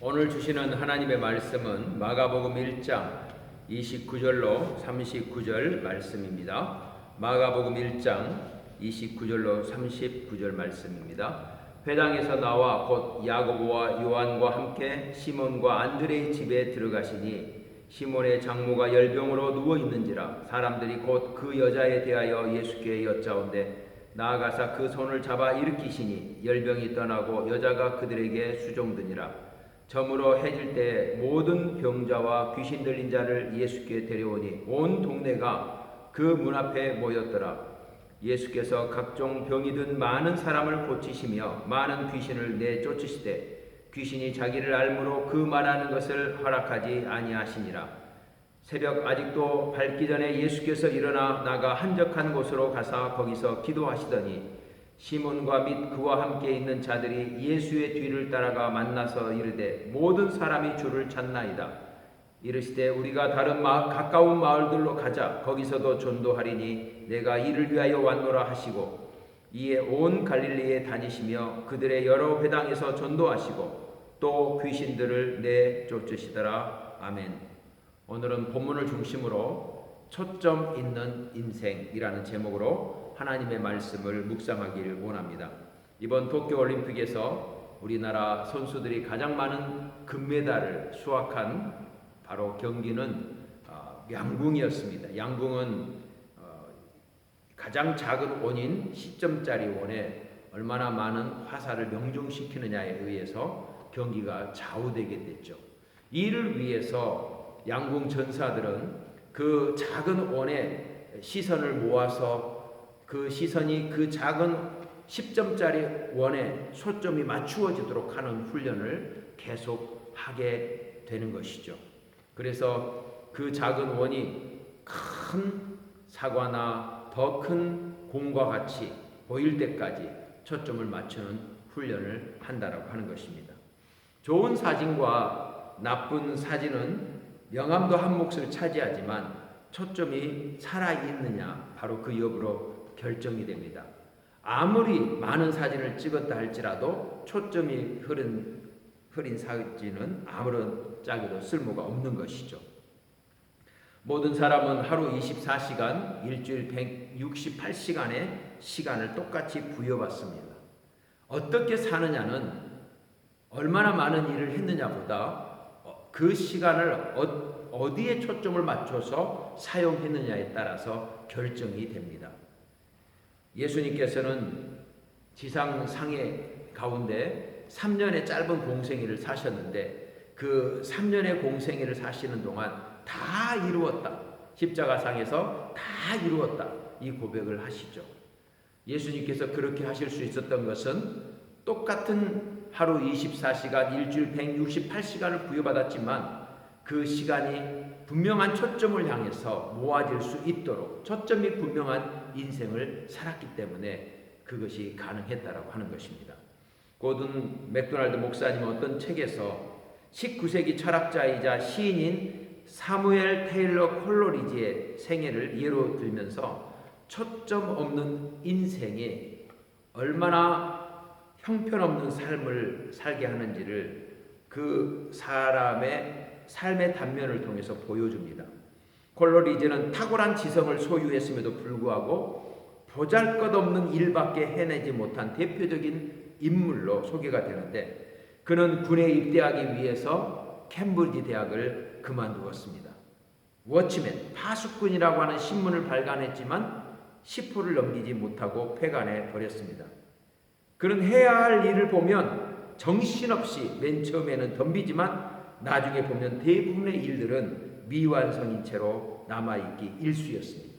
오늘 주시는 하나님의 말씀은 마가복음 1장 29절로 39절 말씀입니다. 마가복음 1장 29절로 39절 말씀입니다. 회당에서 나와 곧 야고보와 요한과 함께 시몬과 안드레의 집에 들어가시니 시몬의 장모가 열병으로 누워 있는지라 사람들이 곧 그 여자에 대하여 예수께 여짜온대 나아가사 그 손을 잡아 일으키시니 열병이 떠나고 여자가 그들에게 수종드니라. 저물어 해질 때 모든 병자와 귀신 들린 자를 예수께 데려오니 온 동네가 그 문 앞에 모였더라. 예수께서 각종 병이 든 많은 사람을 고치시며 많은 귀신을 내쫓으시되 귀신이 자기를 알므로 그 말하는 것을 허락하지 아니하시니라. 새벽 아직도 밝기 전에 예수께서 일어나 나가 한적한 곳으로 가사 거기서 기도하시더니 시몬과 및 그와 함께 있는 자들이 예수의 뒤를 따라가 만나서 이르되 모든 사람이 주를 찾나이다. 이르시되 우리가 다른 가까운 마을들로 가자. 거기서도 전도하리니 내가 이를 위하여 왔노라 하시고 이에 온 갈릴리에 다니시며 그들의 여러 회당에서 전도하시고 또 귀신들을 내쫓으시더라. 아멘. 오늘은 본문을 중심으로 초점 있는 인생이라는 제목으로 하나님의 말씀을 묵상하기를 원합니다. 이번 도쿄올림픽에서 우리나라 선수들이 가장 많은 금메달을 수확한 바로 경기는 양궁이었습니다. 양궁은 가장 작은 원인 시점짜리 원에 얼마나 많은 화살을 명중시키느냐에 의해서 경기가 좌우되게 됐죠. 이를 위해서 양궁 전사들은 그 작은 원에 시선을 모아서 그 시선이 그 작은 10점짜리 원에 초점이 맞추어지도록 하는 훈련을 계속 하게 되는 것이죠. 그래서 그 작은 원이 큰 사과나 더 큰 공과 같이 보일 때까지 초점을 맞추는 훈련을 한다라고 하는 것입니다. 좋은 사진과 나쁜 사진은 명암도 한 몫을 차지하지만 초점이 살아있느냐 바로 그 여부로 결정이 됩니다. 아무리 많은 사진을 찍었다 할지라도 초점이 흐린 사진은 아무런 짝에도 쓸모가 없는 것이죠. 모든 사람은 하루 24시간, 일주일 168시간의 시간을 똑같이 부여받습니다. 어떻게 사느냐는 얼마나 많은 일을 했느냐보다 그 시간을 어디에 초점을 맞춰서 사용했느냐에 따라서 결정이 됩니다. 예수님께서는 지상 상해 가운데 3년의 짧은 공생애를 사셨는데 그 3년의 공생애를 사시는 동안 다 이루었다. 십자가상에서 다 이루었다. 이 고백을 하시죠. 예수님께서 그렇게 하실 수 있었던 것은 똑같은 하루 24시간, 일주일 168시간을 부여받았지만 그 시간이 분명한 초점을 향해서 모아질 수 있도록 초점이 분명한 인생을 살았기 때문에 그것이 가능했다라고 하는 것입니다. 고든 맥도날드 목사님은 어떤 책에서 19세기 철학자이자 시인인 사무엘 테일러 콜로리지의 생애를 예로 들면서 초점 없는 인생에 얼마나 형편없는 삶을 살게 하는지를 그 사람의 삶의 단면을 통해서 보여줍니다. 콜로리지는 탁월한 지성을 소유했음에도 불구하고 보잘것없는 일밖에 해내지 못한 대표적인 인물로 소개가 되는데 그는 군에 입대하기 위해서 캠브리지 대학을 그만두었습니다. 워치맨, 파수꾼이라고 하는 신문을 발간했지만 10호를 넘기지 못하고 폐간해 버렸습니다. 그는 해야 할 일을 보면 정신없이 맨 처음에는 덤비지만 나중에 보면 대부분의 일들은 미완성인 채로 남아있기 일쑤였습니다.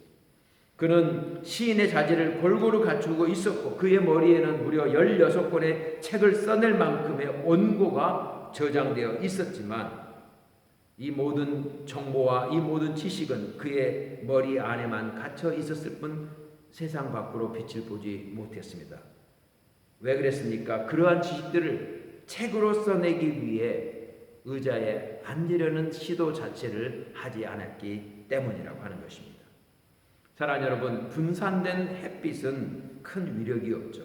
그는 시인의 자질을 골고루 갖추고 있었고 그의 머리에는 무려 16권의 책을 써낼 만큼의 원고가 저장되어 있었지만 이 모든 정보와 이 모든 지식은 그의 머리 안에만 갇혀 있었을 뿐 세상 밖으로 빛을 보지 못했습니다. 왜 그랬습니까? 그러한 지식들을 책으로 써내기 위해 의자에 앉으려는 시도 자체를 하지 않았기 때문이라고 하는 것입니다. 사랑하는 여러분, 분산된 햇빛은 큰 위력이 없죠.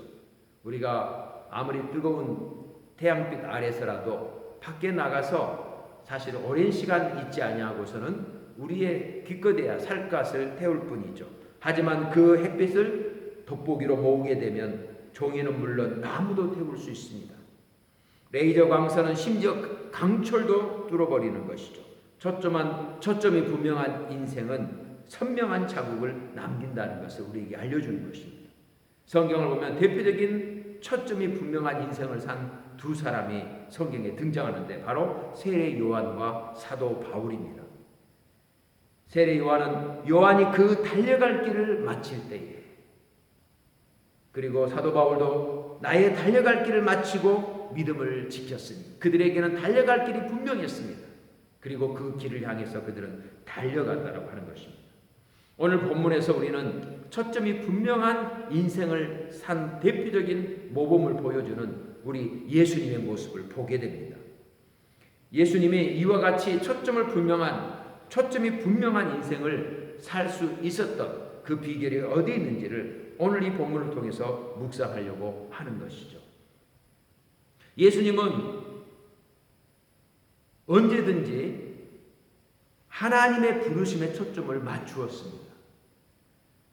우리가 아무리 뜨거운 태양빛 아래서라도 밖에 나가서 사실 오랜 시간 있지 아니하고서는 우리의 기껏해야 살 것을 태울 뿐이죠. 하지만 그 햇빛을 돋보기로 모으게 되면 종이는 물론 나무도 태울 수 있습니다. 레이저 광선은 심지어 강철도 뚫어버리는 것이죠. 초점이 분명한 인생은 선명한 자국을 남긴다는 것을 우리에게 알려주는 것입니다. 성경을 보면 대표적인 초점이 분명한 인생을 산 두 사람이 성경에 등장하는데 바로 세례 요한과 사도 바울입니다. 세례 요한이 그 달려갈 길을 마칠 때에, 그리고 사도 바울도 나의 달려갈 길을 마치고 믿음을 지켰으니 그들에게는 달려갈 길이 분명했습니다. 그리고 그 길을 향해서 그들은 달려간다라고 하는 것입니다. 오늘 본문에서 우리는 초점이 분명한 인생을 산 대표적인 모범을 보여주는 우리 예수님의 모습을 보게 됩니다. 예수님이 이와 같이 초점이 분명한 인생을 살 수 있었던 그 비결이 어디에 있는지를 오늘 이 본문을 통해서 묵상하려고 하는 것이죠. 예수님은 언제든지 하나님의 부르심에 초점을 맞추었습니다.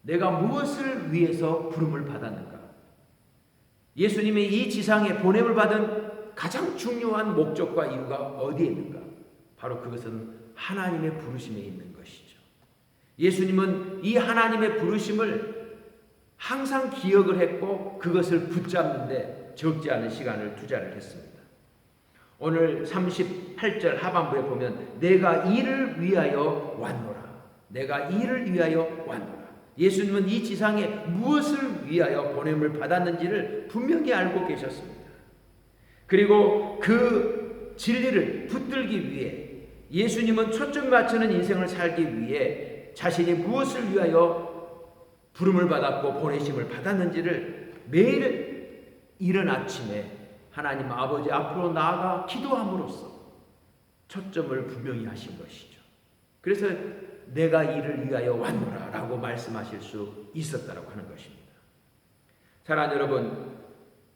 내가 무엇을 위해서 부름을 받았는가? 예수님이 이 지상에 보냄을 받은 가장 중요한 목적과 이유가 어디에 있는가? 바로 그것은 하나님의 부르심에 있는 것이죠. 예수님은 이 하나님의 부르심을 항상 기억을 했고 그것을 붙잡는데 적지 않은 시간을 투자를 했습니다. 오늘 38절 하반부에 보면 내가 이를 위하여 왔노라. 내가 이를 위하여 왔노라. 예수님은 이 지상에 무엇을 위하여 보냄을 받았는지를 분명히 알고 계셨습니다. 그리고 그 진리를 붙들기 위해 예수님은 초점 맞추는 인생을 살기 위해 자신이 무엇을 위하여 부름을 받았고 보내심을 받았는지를 매일 이른 아침에 하나님 아버지 앞으로 나아가 기도함으로써 초점을 분명히 하신 것이죠. 그래서 내가 이를 위하여 왔노라 라고 말씀하실 수 있었다라고 하는 것입니다. 사랑하는 여러분,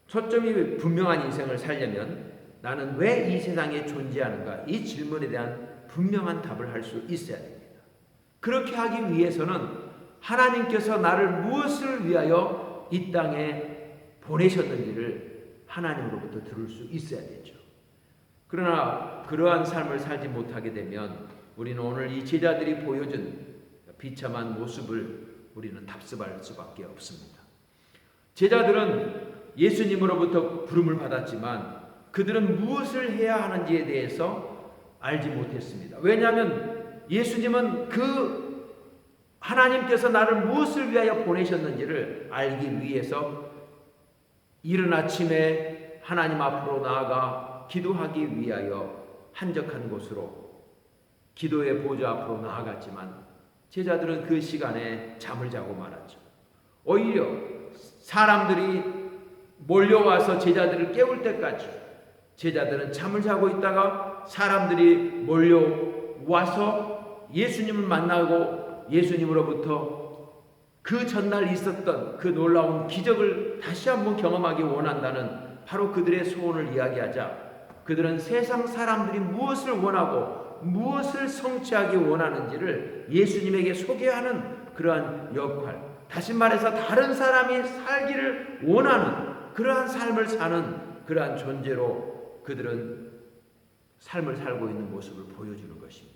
초점이 분명한 인생을 살려면 나는 왜 이 세상에 존재하는가? 이 질문에 대한 분명한 답을 할 수 있어야 됩니다. 그렇게 하기 위해서는 하나님께서 나를 무엇을 위하여 이 땅에 보내셨는지를 하나님으로부터 들을 수 있어야 되죠. 그러나 그러한 삶을 살지 못하게 되면 우리는 오늘 이 제자들이 보여준 비참한 모습을 우리는 답습할 수밖에 없습니다. 제자들은 예수님으로부터 부름을 받았지만 그들은 무엇을 해야 하는지에 대해서 알지 못했습니다. 왜냐하면 예수님은 그 하나님께서 나를 무엇을 위하여 보내셨는지를 알기 위해서 이른 아침에 하나님 앞으로 나아가 기도하기 위하여 한적한 곳으로 기도의 보좌 앞으로 나아갔지만 제자들은 그 시간에 잠을 자고 말았죠. 오히려 사람들이 몰려와서 제자들을 깨울 때까지 제자들은 잠을 자고 있다가 사람들이 몰려와서 예수님을 만나고 예수님으로부터 그 전날 있었던 그 놀라운 기적을 다시 한번 경험하기 원한다는 바로 그들의 소원을 이야기하자 그들은 세상 사람들이 무엇을 원하고 무엇을 성취하기 원하는지를 예수님에게 소개하는 그러한 역할, 다시 말해서 다른 사람이 살기를 원하는 그러한 삶을 사는 그러한 존재로 그들은 삶을 살고 있는 모습을 보여주는 것입니다.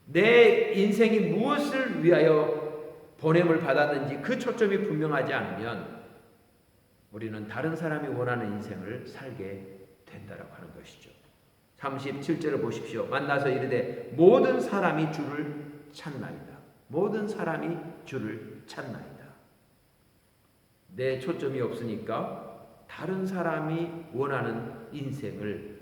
내 인생이 무엇을 위하여 보냄을 받았는지 그 초점이 분명하지 않으면 우리는 다른 사람이 원하는 인생을 살게 된다라고 하는 것이죠. 37절을 보십시오. 만나서 이르되 모든 사람이 주를 찾나이다. 모든 사람이 주를 찾나이다. 내 초점이 없으니까 다른 사람이 원하는 인생을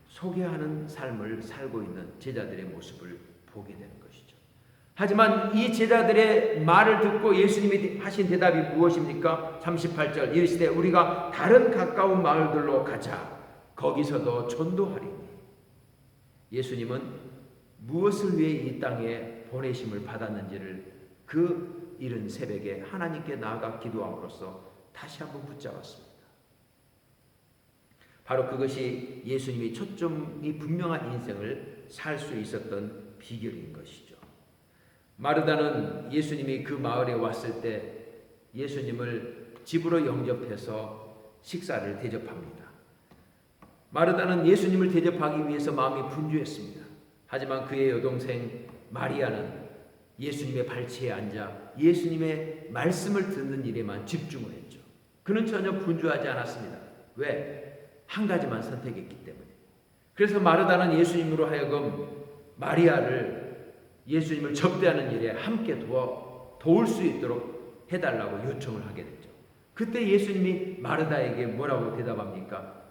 소개하는 삶을 살고 있는 제자들의 모습을 보게 되는 것이죠. 하지만 이 제자들의 말을 듣고 예수님이 하신 대답이 무엇입니까? 38절 이르시되 우리가 다른 가까운 마을들로 가자. 거기서도 전도하리니. 예수님은 무엇을 위해 이 땅에 보내심을 받았는지를 그 이른 새벽에 하나님께 나아가 기도함으로써 다시 한번 붙잡았습니다. 바로 그것이 예수님이 초점이 분명한 인생을 살 수 있었던 비결인 것이죠. 마르다는 예수님이 그 마을에 왔을 때 예수님을 집으로 영접해서 식사를 대접합니다. 마르다는 예수님을 대접하기 위해서 마음이 분주했습니다. 하지만 그의 여동생 마리아는 예수님의 발치에 앉아 예수님의 말씀을 듣는 일에만 집중을 했죠. 그는 전혀 분주하지 않았습니다. 왜? 한 가지만 선택했기 때문에. 그래서 마르다는 예수님으로 하여금 마리아를 예수님을 접대하는 일에 함께 도울 수 있도록 해달라고 요청을 하게 됐죠. 그때 예수님이 마르다에게 뭐라고 대답합니까?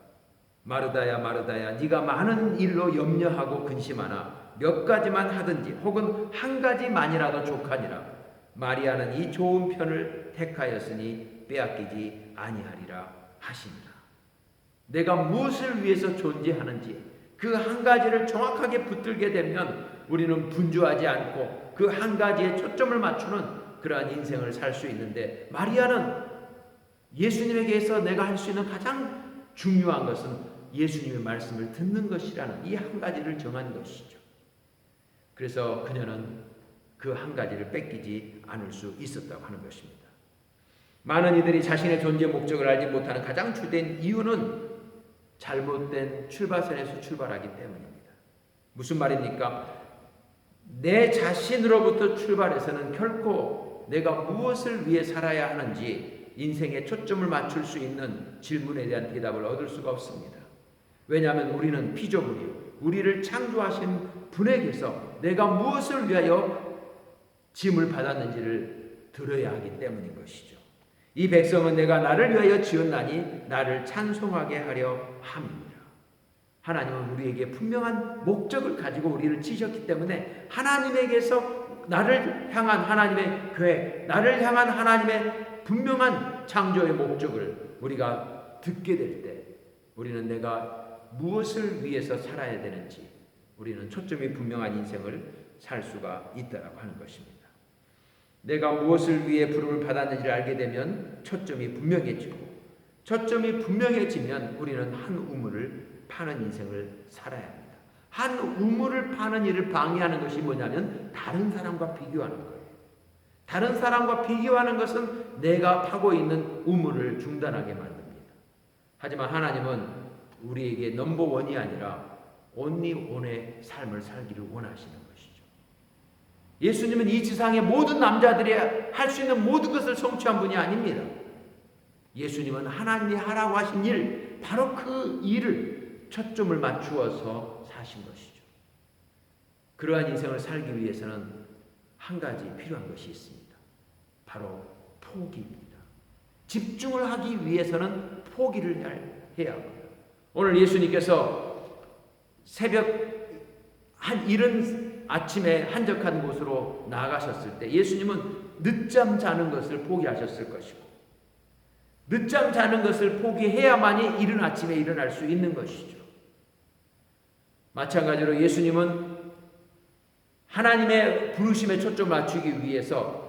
마르다야 마르다야, 네가 많은 일로 염려하고 근심하나 몇 가지만 하든지 혹은 한 가지만이라도 족하니라. 마리아는 이 좋은 편을 택하였으니 빼앗기지 아니하리라 하시니라. 내가 무엇을 위해서 존재하는지 그 한 가지를 정확하게 붙들게 되면 우리는 분주하지 않고 그 한 가지에 초점을 맞추는 그러한 인생을 살 수 있는데, 마리아는 예수님에게서 내가 할 수 있는 가장 중요한 것은 예수님의 말씀을 듣는 것이라는 이 한 가지를 정한 것이죠. 그래서 그녀는 그 한 가지를 뺏기지 않을 수 있었다고 하는 것입니다. 많은 이들이 자신의 존재 목적을 알지 못하는 가장 주된 이유는 잘못된 출발선에서 출발하기 때문입니다. 무슨 말입니까? 내 자신으로부터 출발해서는 결코 내가 무엇을 위해 살아야 하는지 인생에 초점을 맞출 수 있는 질문에 대한 대답을 얻을 수가 없습니다. 왜냐하면 우리는 피조물이요, 우리를 창조하신 분에게서 내가 무엇을 위하여 짐을 받았는지를 들어야 하기 때문인 것이죠. 이 백성은 내가 나를 위하여 지었나니 나를 찬송하게 하려 함이니라. 하나님은 우리에게 분명한 목적을 가지고 우리를 지으셨기 때문에 하나님에게서 나를 향한 하나님의 계획, 나를 향한 하나님의 분명한 창조의 목적을 우리가 듣게 될 때 우리는 내가 무엇을 위해서 살아야 되는지 우리는 초점이 분명한 인생을 살 수가 있다라고 하는 것입니다. 내가 무엇을 위해 부름을 받았는지를 알게 되면 초점이 분명해지고, 초점이 분명해지면 우리는 한 우물을 파는 인생을 살아야 합니다. 한 우물을 파는 일을 방해하는 것이 뭐냐면 다른 사람과 비교하는 거예요. 다른 사람과 비교하는 것은 내가 파고 있는 우물을 중단하게 만듭니다. 하지만 하나님은 우리에게 넘버원이 아니라 온리 온의 삶을 살기를 원하시는 것이죠. 예수님은 이 지상의 모든 남자들이 할 수 있는 모든 것을 성취한 분이 아닙니다. 예수님은 하나님이 하라고 하신 일, 바로 그 일을 초점을 맞추어서 사신 것이죠. 그러한 인생을 살기 위해서는 한 가지 필요한 것이 있습니다. 바로 포기입니다. 집중을 하기 위해서는 포기를 해야 합니다. 오늘 예수님께서 새벽 한 이른 아침에 한적한 곳으로 나가셨을 때 예수님은 늦잠 자는 것을 포기하셨을 것이고, 늦잠 자는 것을 포기해야만이 이른 아침에 일어날 수 있는 것이죠. 마찬가지로 예수님은 하나님의 부르심에 초점을 맞추기 위해서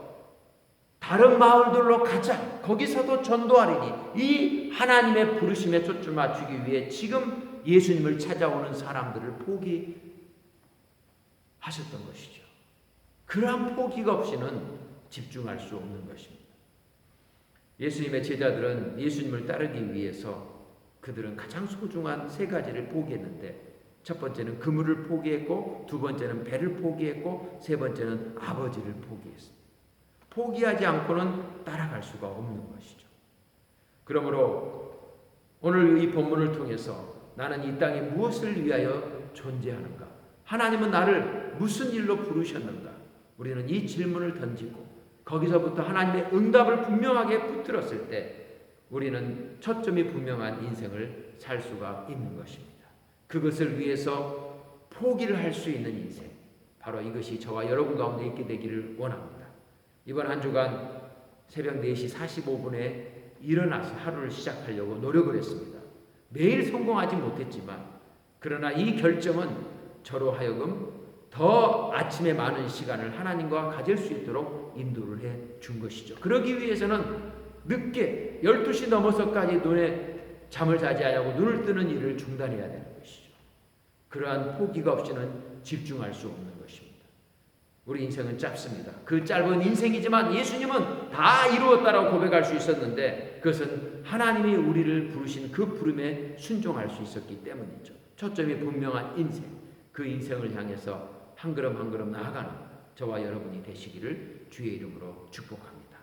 다른 마을들로 가자, 거기서도 전도하리니, 이 하나님의 부르심에 초점을 맞추기 위해 지금 예수님을 찾아오는 사람들을 포기하셨던 것이죠. 그러한 포기가 없이는 집중할 수 없는 것입니다. 예수님의 제자들은 예수님을 따르기 위해서 그들은 가장 소중한 세 가지를 포기했는데, 첫 번째는 그물을 포기했고, 두 번째는 배를 포기했고, 세 번째는 아버지를 포기했습니다. 포기하지 않고는 따라갈 수가 없는 것이죠. 그러므로 오늘 이 본문을 통해서 나는 이 땅에 무엇을 위하여 존재하는가? 하나님은 나를 무슨 일로 부르셨는가? 우리는 이 질문을 던지고 거기서부터 하나님의 응답을 분명하게 붙들었을 때 우리는 초점이 분명한 인생을 살 수가 있는 것입니다. 그것을 위해서 포기를 할 수 있는 인생, 바로 이것이 저와 여러분 가운데 있게 되기를 원합니다. 이번 한 주간 새벽 4시 45분에 일어나서 하루를 시작하려고 노력을 했습니다. 매일 성공하지 못했지만 그러나 이 결정은 저로 하여금 더 아침에 많은 시간을 하나님과 가질 수 있도록 인도를 해 준 것이죠. 그러기 위해서는 늦게 12시 넘어서까지 눈에 잠을 자지 않고 눈을 뜨는 일을 중단해야 되는 것이죠. 그러한 포기가 없이는 집중할 수 없는 것입니다. 우리 인생은 짧습니다. 그 짧은 인생이지만 예수님은 다 이루었다라고 고백할 수 있었는데 그것은 하나님이 우리를 부르신 그 부름에 순종할 수 있었기 때문이죠. 초점이 분명한 인생, 그 인생을 향해서 한 걸음 한 걸음 나아가는 저와 여러분이 되시기를 주의 이름으로 축복합니다.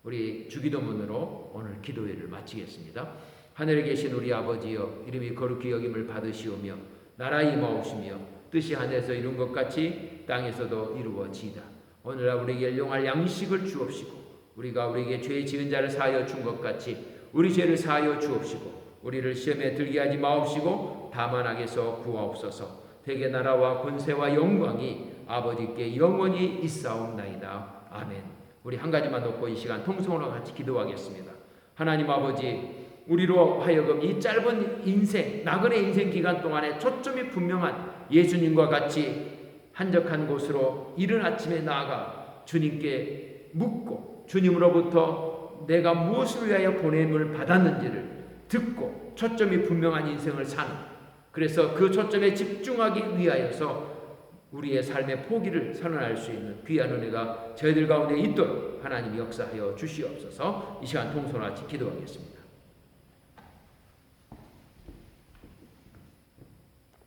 우리 주기도문으로 오늘 기도회를 마치겠습니다. 하늘에 계신 우리 아버지여, 이름이 거룩히 여김을 받으시오며 나라 임하옵시며 뜻이 하늘에서 이룬 것 같이 땅에서도 이루어지이다. 오늘날 우리에게 일용할 양식을 주옵시고 우리가 우리에게 죄 지은 자를 사하여 준 것 같이 우리 죄를 사하여 주옵시고 우리를 시험에 들게 하지 마옵시고 다만 악에서 구하옵소서. 대개 나라와 권세와 영광이 아버지께 영원히 있사옵나이다. 아멘. 우리 한 가지만 놓고 이 시간 통성으로 같이 기도하겠습니다. 하나님 아버지, 우리로 하여금 이 짧은 인생, 나그네 인생 기간 동안에 초점이 분명한 예수님과 같이 한적한 곳으로 이른 아침에 나아가 주님께 묻고 주님으로부터 내가 무엇을 위하여 보냄을 받았는지를 듣고 초점이 분명한 인생을 사는, 그래서 그 초점에 집중하기 위하여서 우리의 삶의 포기를 선언할 수 있는 귀한 은혜가 저희들 가운데 있도록 하나님이 역사하여 주시옵소서. 이 시간 통솔같이 기도하겠습니다.